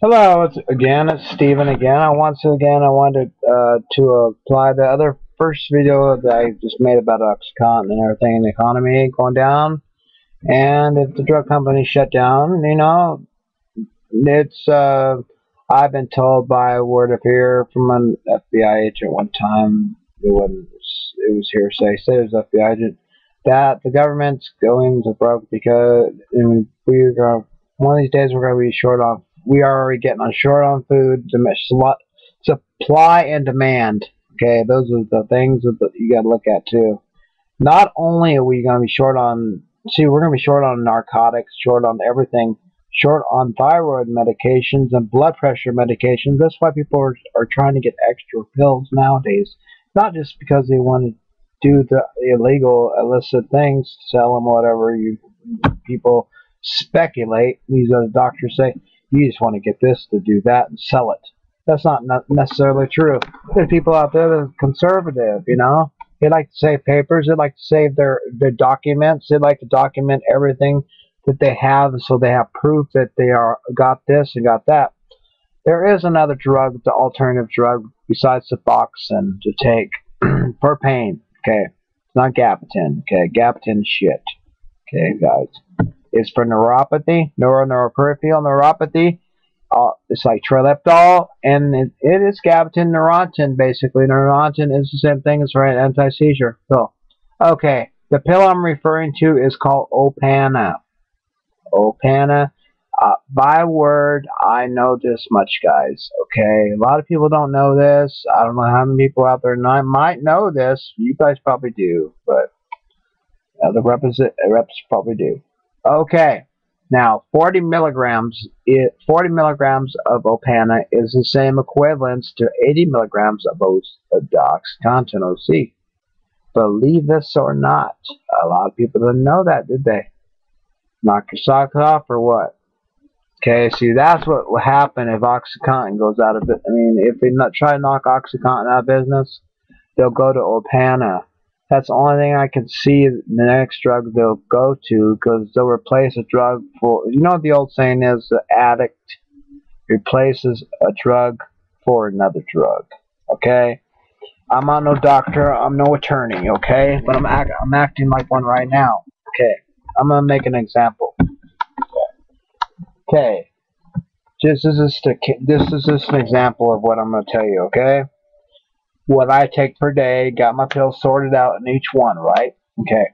Hello, it's Steven again. I wanted to apply the other first video that I just made about OxyContin and everything in the economy going down. And if the drug company shut down, it's I've been told by word of ear from an FBI agent one time. It was hearsay. Say it was FBI agent that the government's going to broke because we're going one of these days we're going to be short on. We are already getting on short on food. Supply and demand. Okay, those are the things that you got to look at too. Not only are we going to be short on, see, we're going to be short on narcotics, short on everything, short on thyroid medications and blood pressure medications. That's why people are trying to get extra pills nowadays. Not just because they want to do the illegal, illicit things, sell them, whatever. People speculate. These other doctors say, you just want to get this to do that and sell it. That's not necessarily true. There's people out there that are conservative, They like to save papers. They like to save their documents. They like to document everything that they have, so they have proof that they got this and got that. There is another drug, the alternative drug, besides Suboxone to take for pain. Okay, it's not Gabapentin. Okay, Gabapentin shit. Okay, guys, it's for neuropathy, neuroperipheral neuropathy. It's like Trileptal, and it is Gabapentin, Neurontin, basically. Neurontin is the same thing as for an anti-seizure pill. Okay, the pill I'm referring to is called Opana. Opana. By word, I know this much, guys. Okay, a lot of people don't know this. I don't know how many people out there might know this. You guys probably do, but the reps probably do. Okay. Now, 40 milligrams of Opana is the same equivalence to 80 milligrams of OxyContin OC. Believe this or not, a lot of people didn't know that, did they? Knock your socks off or what? Okay, see, that's what will happen if OxyContin goes out of business. I mean, if they try to knock OxyContin out of business, they'll go to Opana. That's the only thing I can see the next drug they'll go to, because they'll replace a drug for, what the old saying is, the addict replaces a drug for another drug. Okay? I'm not no doctor, I'm no attorney, okay? But I'm acting like one right now. Okay. I'm going to make an example. Okay. This is just an example of what I'm going to tell you, okay? What I take per day, got my pills sorted out in each one, right? Okay.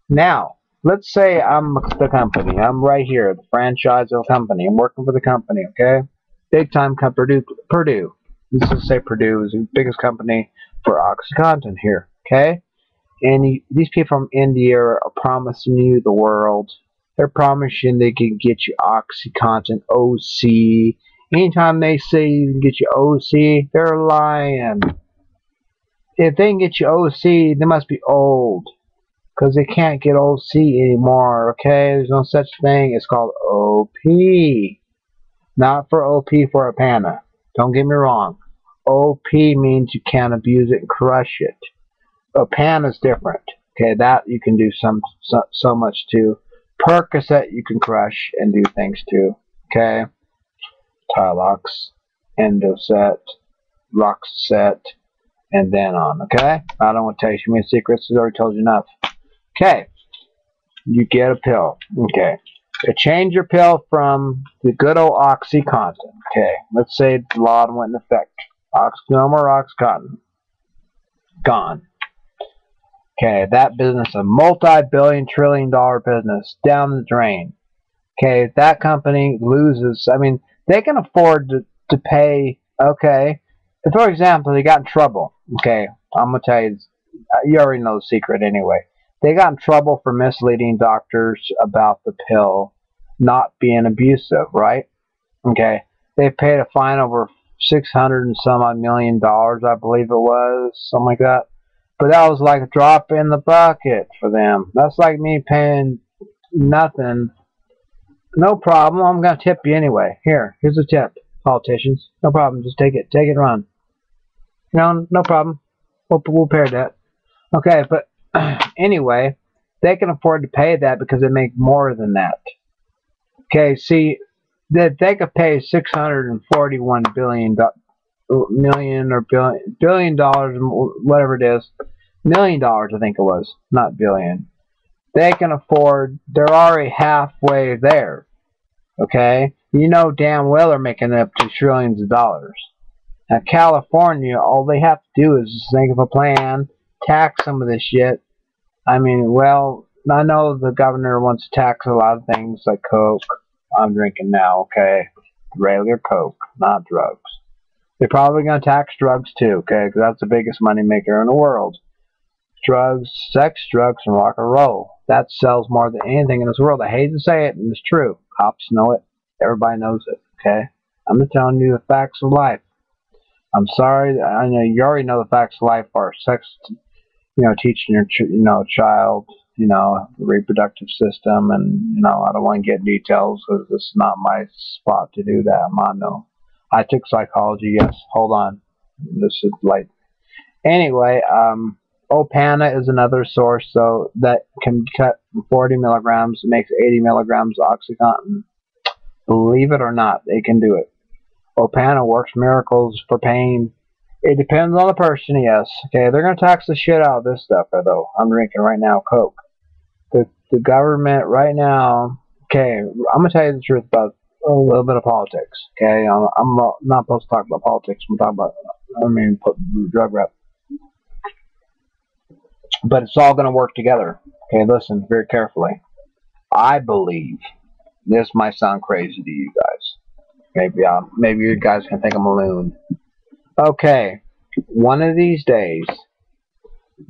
Now, let's say I'm the company. I'm right here, the franchise of a company. I'm working for the company, okay? Big time company, Purdue. Let's just say Purdue is the biggest company for OxyContin here, okay? And these people from India are promising you the world. They're promising they can get you OxyContin OC. Anytime they say you can get you OC, they're lying. If they can get you OC, they must be old. Because they can't get OC anymore, okay? There's no such thing. It's called OP. Not for OP for Opana. Don't get me wrong. OP means you can't abuse it and crush it. Opana is different. Okay, that you can do so much to. Percocet you can crush and do things to. Okay? Tylox, Endocet, Roxset, and then on, okay? I don't want to tell you too many secrets. I've already told you enough. Okay. You get a pill. Okay. To change your pill from the good old OxyContin. Okay. Let's say the law went in effect. No more OxyContin. Gone. Okay. That business, a multi-billion, trillion-dollar business, down the drain. Okay. If that company loses, I mean, they can afford to pay, okay. If, for example, they got in trouble. Okay, I'm going to tell you, you already know the secret anyway. They got in trouble for misleading doctors about the pill not being abusive, right? Okay, they paid a fine over 600 and some odd $1 million, I believe it was, something like that. But that was like a drop in the bucket for them. That's like me paying nothing. No problem, I'm going to tip you anyway. Here's a tip, politicians. No problem, just take it and run. No problem. We'll pair that. Okay, but anyway, they can afford to pay that because they make more than that. Okay, see, that they could pay $641 million or billion dollars, whatever it is, $1 million, I think it was, not billion. They can afford. They're already halfway there. Okay, you know damn well they're making up to trillions of dollars. Now California, all they have to do is just think of a plan, tax some of this shit. I mean, well, I know the governor wants to tax a lot of things like Coke. I'm drinking now, okay? Regular Coke, not drugs. They're probably going to tax drugs too, okay? Because that's the biggest money maker in the world. Drugs, sex, drugs, and rock and roll. That sells more than anything in this world. I hate to say it, and it's true. Cops know it. Everybody knows it, okay? I'm just telling you the facts of life. I'm sorry. I know you already know the facts of life are sex, teaching your child, the reproductive system, and I don't want to get details because this is not my spot to do that. Mono. I took psychology. Yes. Hold on. This is like anyway. Opana is another source, so that can cut from 40 milligrams, makes 80 milligrams of OxyContin. Believe it or not, they can do it. Opana works miracles for pain. It depends on the person, yes. Okay, they're going to tax the shit out of this stuff, though. I'm drinking right now Coke. The government right now, okay, I'm going to tell you the truth about a little bit of politics, okay? I'm not supposed to talk about politics. I'm talking about, drug rep. But it's all going to work together. Okay, listen very carefully. I believe, this might sound crazy to you guys. Maybe you guys can think I'm a loon. Okay, one of these days,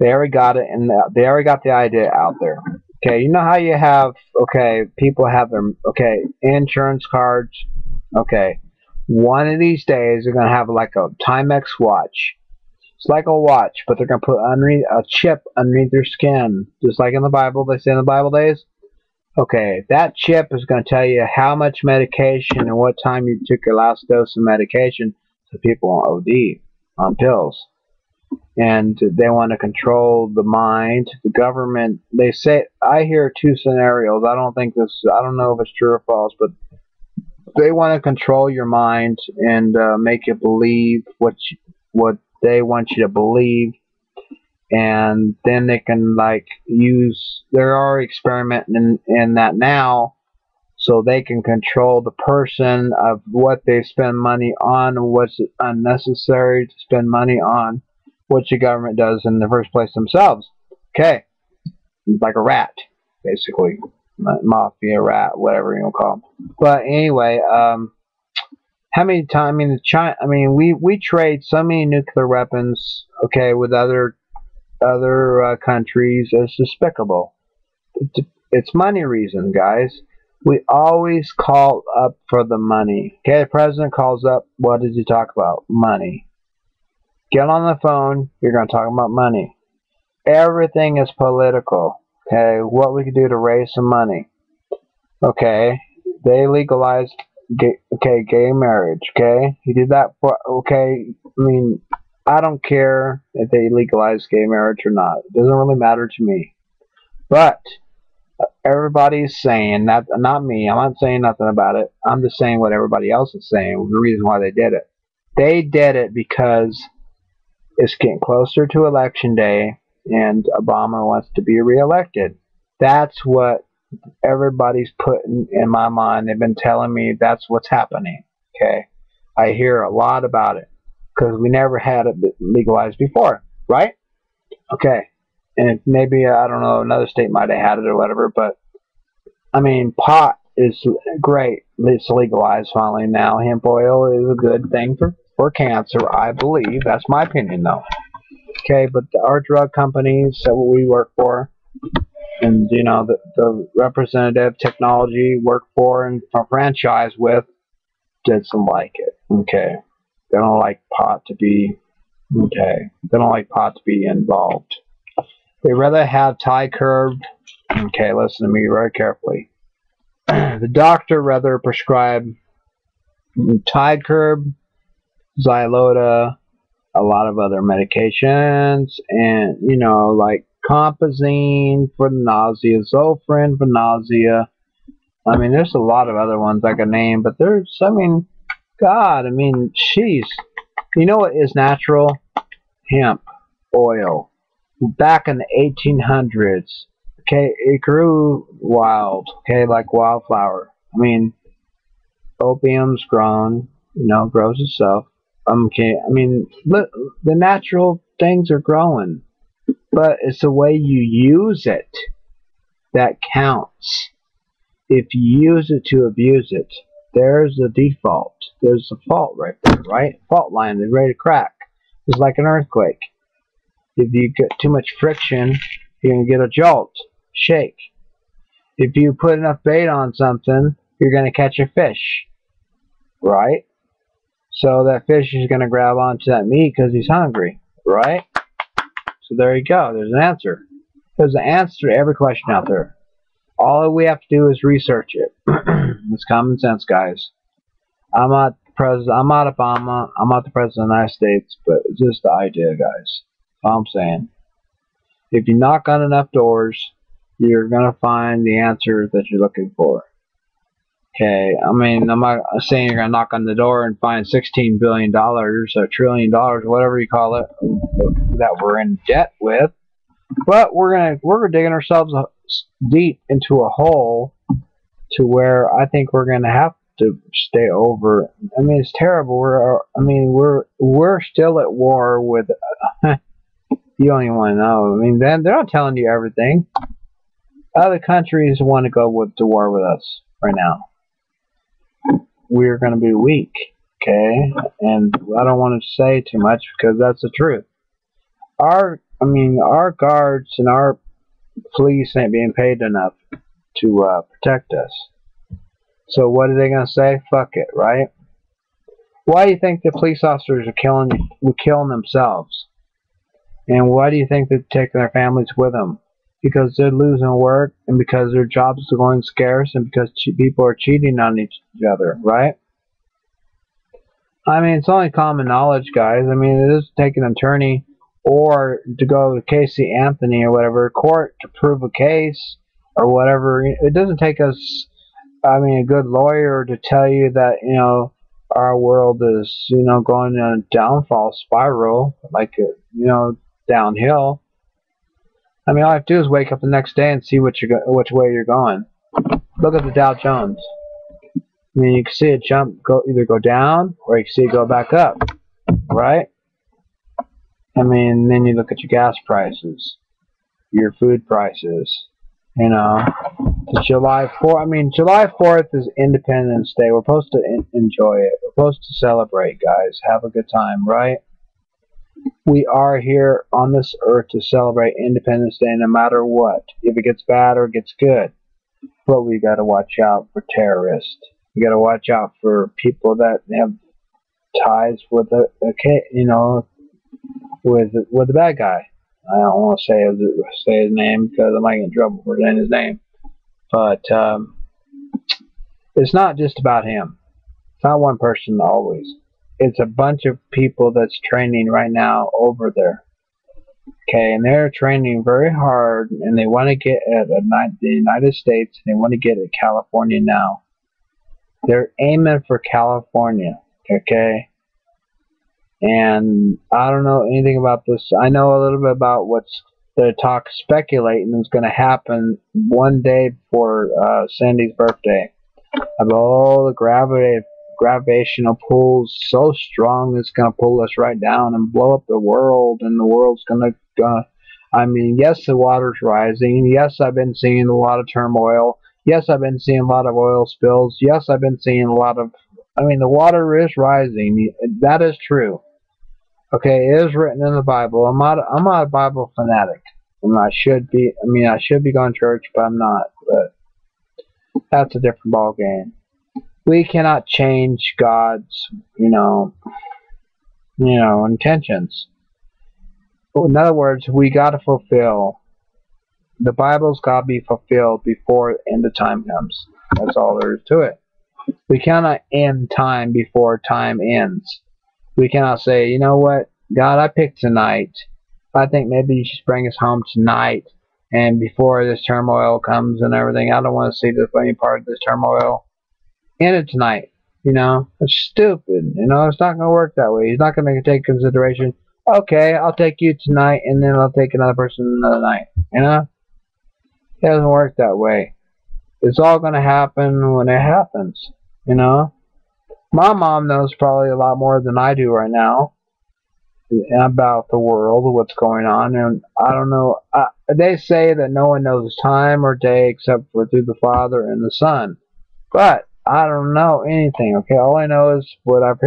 they already got it, and they already got the idea out there. Okay, you know how you have, people have their, insurance cards. Okay, one of these days, they're going to have like a Timex watch. It's like a watch, but they're going to put a chip underneath your skin. Just like in the Bible, they say in the Bible days. Okay, that chip is going to tell you how much medication and what time you took your last dose of medication, so people won't OD on pills. And they want to control the mind. The government, they say, I hear two scenarios. I don't know if it's true or false, but they want to control your mind and make you believe what they want you to believe, and then they can they're already experimenting in that now, so they can control the person of what they spend money on, what's unnecessary to spend money on, what the government does in the first place themselves. Okay, like a rat, basically, mafia rat, whatever you want to call them. But anyway, how many times? We trade so many nuclear weapons, with other countries. It's despicable. It's money reason, guys. We always call up for the money. Okay, the president calls up. What does he talk about? Money. Get on the phone. You're going to talk about money. Everything is political. Okay, what we can do to raise some money. Okay, they legalized gay marriage. Okay, he did that for. I don't care if they legalize gay marriage or not. It doesn't really matter to me. But everybody's saying that, not me. I'm not saying nothing about it. I'm just saying what everybody else is saying. The reason why they did it. They did it because it's getting closer to election day, and Obama wants to be reelected. That's what everybody's putting in my mind. They've been telling me that's what's happening. Okay, I hear a lot about it because we never had it legalized before, right? Okay, and maybe I don't know, another state might have had it or whatever, but pot is great. It's legalized finally now. Hemp oil is a good thing for cancer, I believe. That's my opinion, though. Okay, but our drug companies that we work for, and the representative technology work for and franchise with, doesn't like it. Okay, they don't like pot to be involved. They rather have Tide Curb. Okay, listen to me very carefully. The doctor rather prescribe Tide Curb, Xylota, a lot of other medications, and like Compazine for nausea, Zofran for nausea, I mean, there's a lot of other ones I could name, but there's, I mean, God, I mean, jeez. You know what is natural? Hemp oil. Back in the 1800s, okay, it grew wild, okay, like wildflower. I mean, opium's grown, you know, grows itself. Okay, I mean, the natural things are growing, but it's the way you use it that counts. If you use it to abuse it, there's the default. There's the fault right there, right? Fault line is ready to crack. It's like an earthquake. If you get too much friction, you're going to get a jolt, shake. If you put enough bait on something, you're going to catch a fish, right? So that fish is going to grab onto that meat because he's hungry, right? So there you go. There's an answer. There's an answer to every question out there. All we have to do is research it. It's common sense, guys. I'm not president. I'm not Obama. I'm not the president of the United States, but it's just the idea, guys. That's all I'm saying. If you knock on enough doors, you're gonna find the answer that you're looking for. Okay, I mean, I'm not saying you're gonna knock on the door and find $16 billion or $1 trillion, whatever you call it, that we're in debt with. But we're digging ourselves deep into a hole to where I think we're gonna have to stay over. I mean, it's terrible. We're still at war with. You don't even want to know. I mean, they're not telling you everything. Other countries want to go to war with us right now. We're going to be weak, okay? And I don't want to say too much because that's the truth. Our guards and our police ain't being paid enough to protect us. So what are they going to say? Fuck it, right? Why do you think the police officers are killing themselves? And why do you think they're taking their families with them? Because they're losing work, and because their jobs are going scarce, and because people are cheating on each other, right? I mean, it's only common knowledge, guys. I mean, it is taking an attorney or to go to Casey Anthony or whatever court to prove a case or whatever. It doesn't take us, I mean, a good lawyer to tell you that, you know, our world is, you know, going in a downfall spiral, like, you know, downhill. I mean, all I have to do is wake up the next day and see which way you're going. Look at the Dow Jones. I mean, you can see it either go down or you can see it go back up, right? I mean, then you look at your gas prices, your food prices. You know, July 4th. I mean, July 4th is Independence Day. We're supposed to enjoy it. We're supposed to celebrate, guys. Have a good time, right? We are here on this earth to celebrate Independence Day no matter what. If it gets bad or it gets good. But we got to watch out for terrorists. We got to watch out for people that have ties with with the bad guy. I don't want to say his name because I might get in trouble for saying his name. But it's not just about him. It's not one person always. It's a bunch of people that's training right now over there. Okay, and they're training very hard, and they want to get at the United States, and they want to get at California now. They're aiming for California, okay? And I don't know anything about this. I know a little bit about what's they're speculating is going to happen one day before Sandy's birthday. Of all the gravitational pulls so strong it's going to pull us right down and blow up the world, and the world's going to I mean, yes, the water's rising. Yes, I've been seeing a lot of turmoil. Yes, I've been seeing a lot of oil spills. Yes, I've been seeing a lot of, I mean, the water is rising. That is true. Okay, it is written in the Bible. I'm not a Bible fanatic. I should be going to church, but I'm not. But that's a different ball game. We cannot change God's, intentions. In other words, we got to fulfill. The Bible's got to be fulfilled before the end of time comes. That's all there is to it. We cannot end time before time ends. We cannot say, you know what, God, I picked tonight. I think maybe you should bring us home tonight And before this turmoil comes and everything, I don't want to see any part of this turmoil in it tonight. You know, it's stupid. You know, it's not going to work that way. He's not going to take consideration. Okay, I'll take you tonight, and then I'll take another person another night. You know, it doesn't work that way. It's all going to happen when it happens. You know, my mom knows probably a lot more than I do right now about the world, what's going on, and I don't know. They say that no one knows time or day except for through the Father and the Son, but I don't know anything. Okay, all I know is what I've heard.